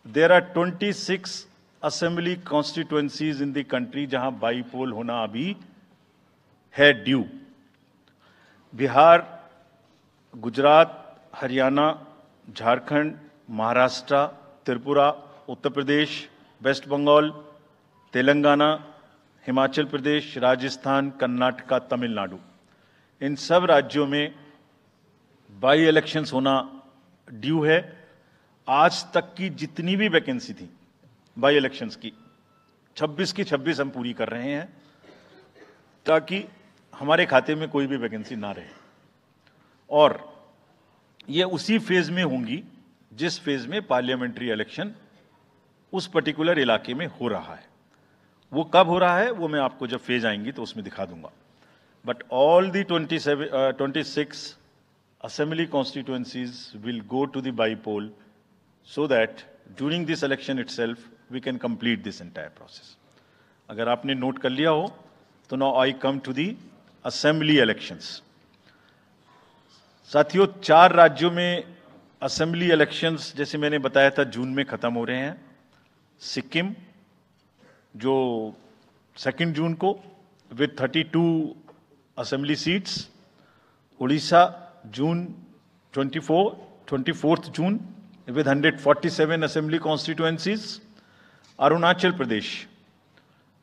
there are 26 assembly constituencies in the country जहां by पोल होना अभी है ड्यू। बिहार, गुजरात, हरियाणा, झारखंड, महाराष्ट्र, त्रिपुरा, उत्तर प्रदेश, वेस्ट बंगाल, तेलंगाना, हिमाचल प्रदेश, राजस्थान, कर्नाटका, तमिलनाडु, इन सब राज्यों में बाई इलेक्शंस होना ड्यू है। आज तक की जितनी भी वैकेंसी थी बाई इलेक्शंस की 26 की 26 हम पूरी कर रहे हैं ताकि हमारे खाते में कोई भी वैकेंसी ना रहे। और ये उसी फेज में होंगी जिस फेज में पार्लियामेंट्री इलेक्शन उस पर्टिकुलर इलाके में हो रहा है। वो कब हो रहा है वो मैं आपको जब फेज आएंगी तो उसमें दिखा दूंगा। But all the 26 assembly constituencies will go to the by-poll so that during this election itself we can complete this entire process. अगर आपने नोट कर लिया हो तो now I come to the assembly elections. साथियों, 4 राज्यों में असेंबली इलेक्शंस जैसे मैंने बताया था जून में खत्म हो रहे हैं। सिक्किम जो 2 जून को with 32 assembly seats, Orissa June 24th June with 147 assembly constituencies, Arunachal Pradesh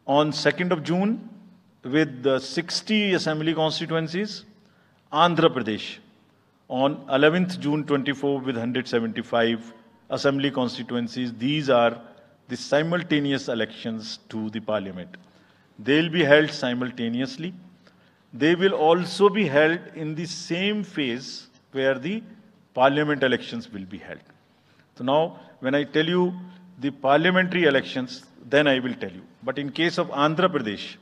on 2nd of June with 60 assembly constituencies, Andhra Pradesh on 11th June 24 with 175 assembly constituencies. These are the simultaneous elections to the parliament. They will be held simultaneously. They will also be held in the same phase where the parliament elections will be held. So now, when I tell you the parliamentary elections, then I will tell you. But in case of Andhra Pradesh,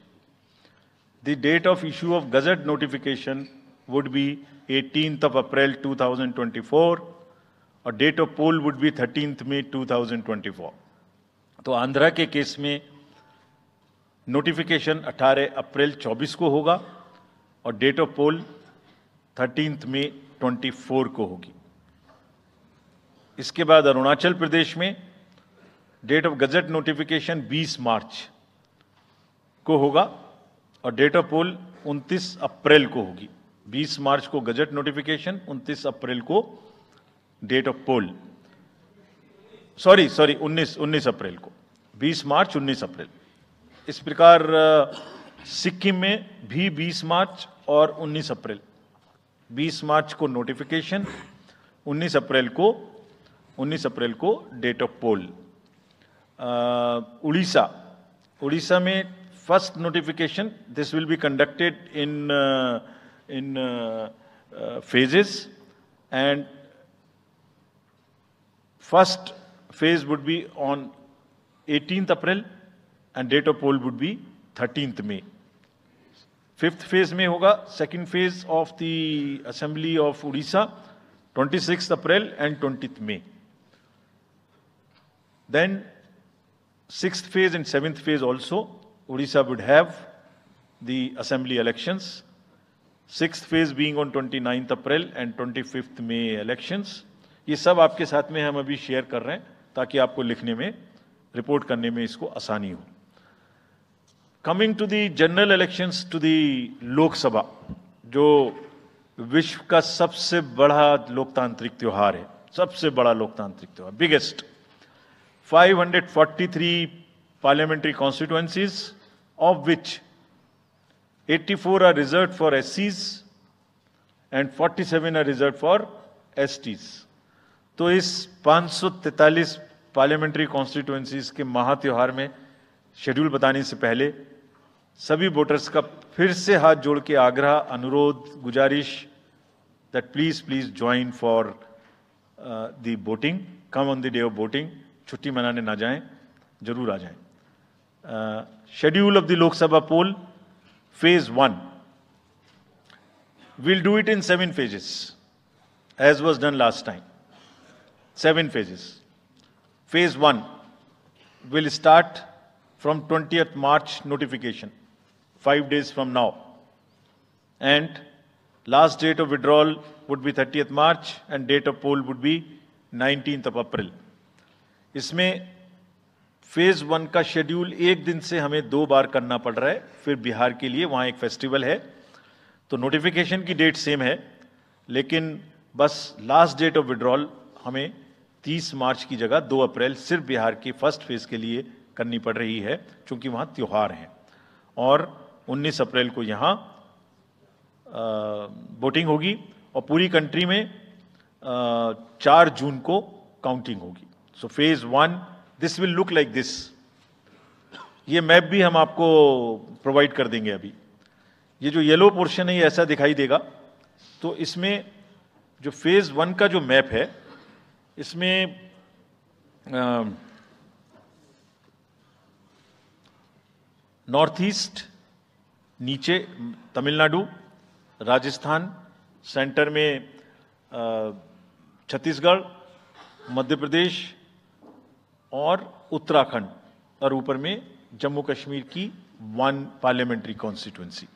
the date of issue of Gazette notification would be 18th of April 2024, और date of poll would be 13th May 2024. तो आंध्रा के case में notification 18 अप्रैल 24 को होगा और date of pole 13th May 24 को होगी। इसके बाद अरुणाचल प्रदेश में डेट ऑफ गजट नोटिफिकेशन 20 मार्च को होगा और डेट ऑफ पोल 29 अप्रैल को होगी। 20 मार्च को गजट नोटिफिकेशन, 29 अप्रैल को डेट ऑफ पोल। सॉरी 19 अप्रैल को, 20 मार्च 19 अप्रैल। इस प्रकार सिक्किम में भी 20 मार्च और 19 अप्रैल, 20 मार्च को नोटिफिकेशन, 19 अप्रैल को डेट ऑफ पोल। उड़ीसा में first notification, this will be conducted in phases, and first phase would be on 18th April and date of poll would be 13th May. 5th phase में होगा second phase of the assembly of Odisha 26th April and 20th May. Then 6th phase and 7th phase also Odisha would have the assembly elections. 6th phase being on 29th April and 25th May elections. ये सब आपके साथ में हम अभी share कर रहे हैं ताकि आपको लिखने में, रिपोर्ट करने में इसको आसानी हो। Coming to the general elections to the Lok Sabha, जो विश्व का सबसे बड़ा लोकतांत्रिक त्योहार है, सबसे बड़ा लोकतांत्रिक त्योहार, biggest. 543 parliamentary constituencies, of which 84 are reserved for SCs and 47 are reserved for STs. तो इस 543 पार्लियामेंट्री कॉन्स्टिट्यूएंसीज के महात्योहार में शेड्यूल बताने से पहले सभी वोटर्स का फिर से हाथ जोड़ के आग्रह, अनुरोध, गुजारिश that please join for the voting, come on the day of voting. छुट्टी मनाने ना जाएं, जरूर आ जाएं। Schedule of the Lok Sabha poll, phase 1, we'll do it in 7 phases as was done last time. 7 phases. Phase 1 will start from 20th March notification, 5 days from now, and last date of withdrawal would be 30th March and date of poll would be 19th of April. इसमें phase 1 का schedule एक दिन से हमें 2 बार करना पड़ रहा है, फिर बिहार के लिए वहां एक फेस्टिवल है, तो नोटिफिकेशन की डेट सेम है, लेकिन बस लास्ट डेट ऑफ विड्रॉल हमें 30 मार्च की जगह 2 अप्रैल सिर्फ बिहार की फर्स्ट फेज के लिए करनी पड़ रही है, क्योंकि वहां त्योहार हैं। और 19 अप्रैल को यहां वोटिंग होगी और पूरी कंट्री में 4 जून को काउंटिंग होगी। So phase 1 this will look like this. ये मैप भी हम आपको प्रोवाइड कर देंगे। अभी ये जो येलो पोर्शन है ये ऐसा दिखाई देगा। तो इसमें जो फेज 1 का जो मैप है, इसमें नॉर्थ ईस्ट नीचे तमिलनाडु, राजस्थान, सेंटर में छत्तीसगढ़, मध्य प्रदेश और उत्तराखंड, और ऊपर में जम्मू कश्मीर की 1 पार्लियामेंट्री कॉन्स्टिट्यूंसी।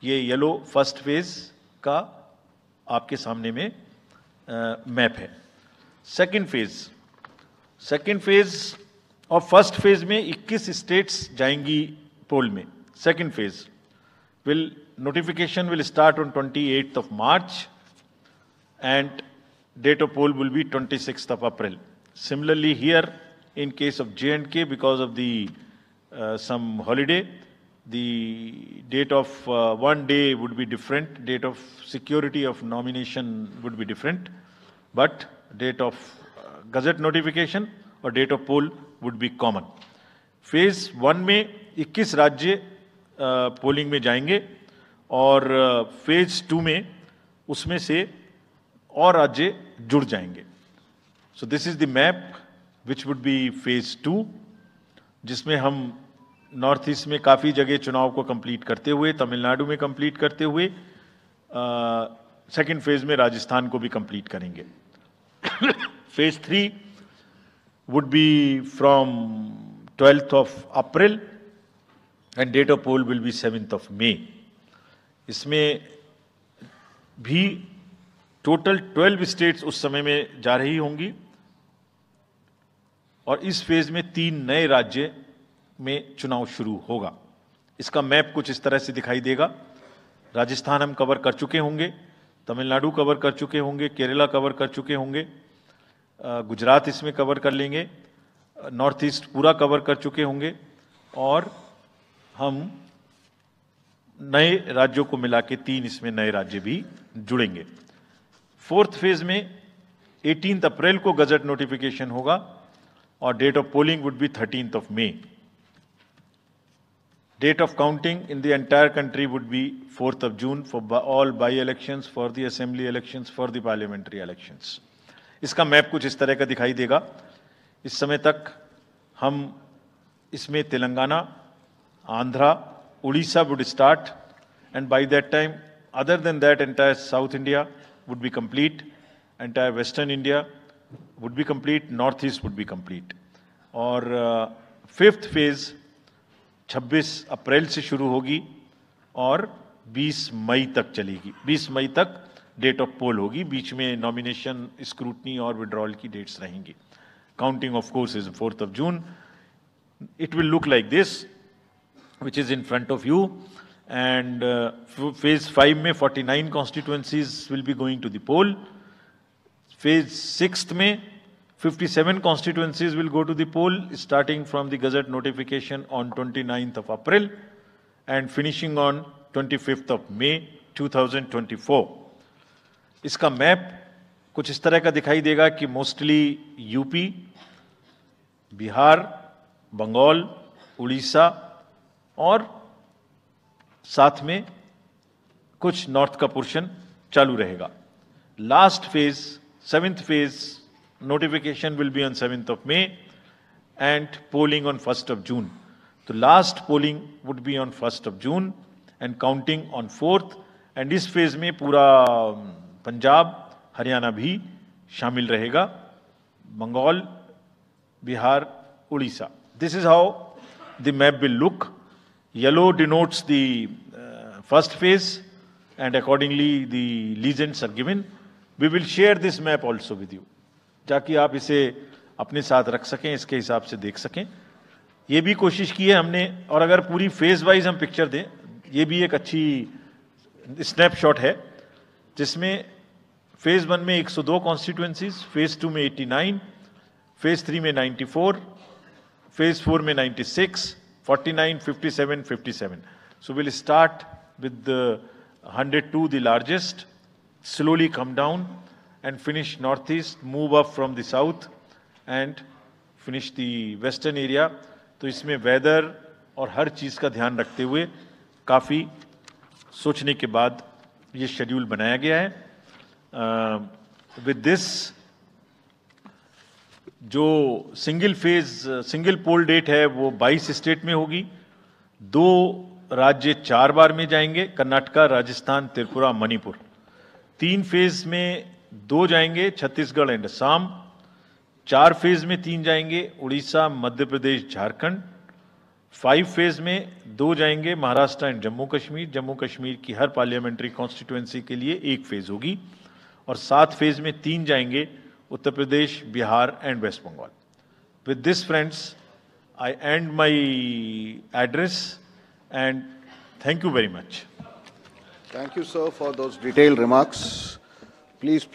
ये येलो फर्स्ट फेज का आपके सामने में मैप है। सेकंड फेज और फर्स्ट फेज में 21 स्टेट्स जाएंगी पोल में। Second phase notification will start on 28th of March and date of poll will be 26th of April. Similarly here in case of J&K, because of the some holiday, the date of one day would be different, date of security of nomination would be different, but date of gazette notification और date of poll would be common. Phase 1 में 21 राज्य polling में जाएंगे और phase 2 में उसमें से और राज्य जुड़ जाएंगे। So this is the map which would be phase 2, जिसमें हम नॉर्थ ईस्ट में काफ़ी जगह चुनाव को कंप्लीट करते हुए, तमिलनाडु में कंप्लीट करते हुए, सेकेंड फेज में राजस्थान को भी कंप्लीट करेंगे। Phase 3 would be from 12th of April and date of poll will be 7th of May. इसमें भी टोटल 12 स्टेट्स उस समय में जा रही होंगी और इस फेज में 3 नए राज्य में चुनाव शुरू होगा। इसका मैप कुछ इस तरह से दिखाई देगा। राजस्थान हम कवर कर चुके होंगे, तमिलनाडु कवर कर चुके होंगे, केरला कवर कर चुके होंगे, गुजरात इसमें कवर कर लेंगे, नॉर्थ ईस्ट पूरा कवर कर चुके होंगे और हम नए राज्यों को मिला के 3 इसमें नए राज्य भी जुड़ेंगे। फोर्थ फेज में 18 अप्रैल को गजट नोटिफिकेशन होगा और date of polling would be 13th of May. Date of counting in the entire country would be 4th of June for all by-elections, for the assembly elections, for the parliamentary elections. इसका map कुछ इस तरह का दिखाई देगा। इस समय तक हम इसमें Telangana, Andhra, Odisha would start, and by that time, other than that, entire South India would be complete, entire Western India would be complete, Northeast would be complete. और फिफ्थ फेज 26 अप्रैल से शुरू होगी और 20 मई तक चलेगी। 20 मई तक डेट ऑफ पोल होगी, बीच में नॉमिनेशन, स्क्रूटनी और विड्रॉल की डेट्स रहेंगी। Counting of course is 4th of June. It will look like this, which is in front of you, and phase 5 में 49 constituencies will be going to the poll. Phase 6 में 57 constituencies will go to the poll, starting from the gazette notification on 29th of April and finishing on 25th of May 2024. इसका map कुछ इस तरह का दिखाई देगा कि मोस्टली यूपी, बिहार, बंगाल, उड़ीसा और साथ में कुछ नॉर्थ का पोर्शन चालू रहेगा। Last phase, 7th phase, notification will be on 7th of May and polling on 1st of June. तो last polling would be on 1st of June and counting on 4th, and इस phase में पूरा पंजाब, हरियाणा भी शामिल रहेगा, Bengal, Bihar, Orissa. This is how the map will look. Yellow denotes the first phase and accordingly the legends are given. We will share this map also with you, ताकि आप इसे अपने साथ रख सकें, इसके हिसाब से देख सकें। ये भी कोशिश की है हमने, और अगर पूरी फेज वाइज हम पिक्चर दें, ये भी एक अच्छी स्नैपशॉट है, जिसमें फेज 1 में 102 कॉन्स्टिट्यूएंसीज, फेज 2 में 89, फेज 3 में 94, फेज 4 में 96, 49, 57, 57. So we'll start with the 102, the largest, slowly come down and finish northeast, move up from the south and finish the western area. तो इसमें वेदर और हर चीज़ का ध्यान रखते हुए काफ़ी सोचने के बाद ये शेड्यूल बनाया गया है। विद दिस, जो सिंगल पोल डेट है वो 22 स्टेट में होगी। 2 राज्य 4 बार में जाएंगे, कर्नाटका, राजस्थान, त्रिपुरा, मणिपुर। 3 फेज में 2 जाएंगे, छत्तीसगढ़ एंड असम। 4 फेज में 3 जाएंगे, उड़ीसा, मध्य प्रदेश, झारखंड। 5 फेज में 2 जाएंगे, महाराष्ट्र एंड जम्मू कश्मीर। जम्मू कश्मीर की हर पार्लियामेंट्री कॉन्स्टिट्यूएंसी के लिए 1 फेज होगी। और 7 फेज में 3 जाएंगे, Uttar Pradesh, Bihar and West Bengal. With this friends, I end my address and thank you very much. Thank you, sir, for those detailed remarks. Please.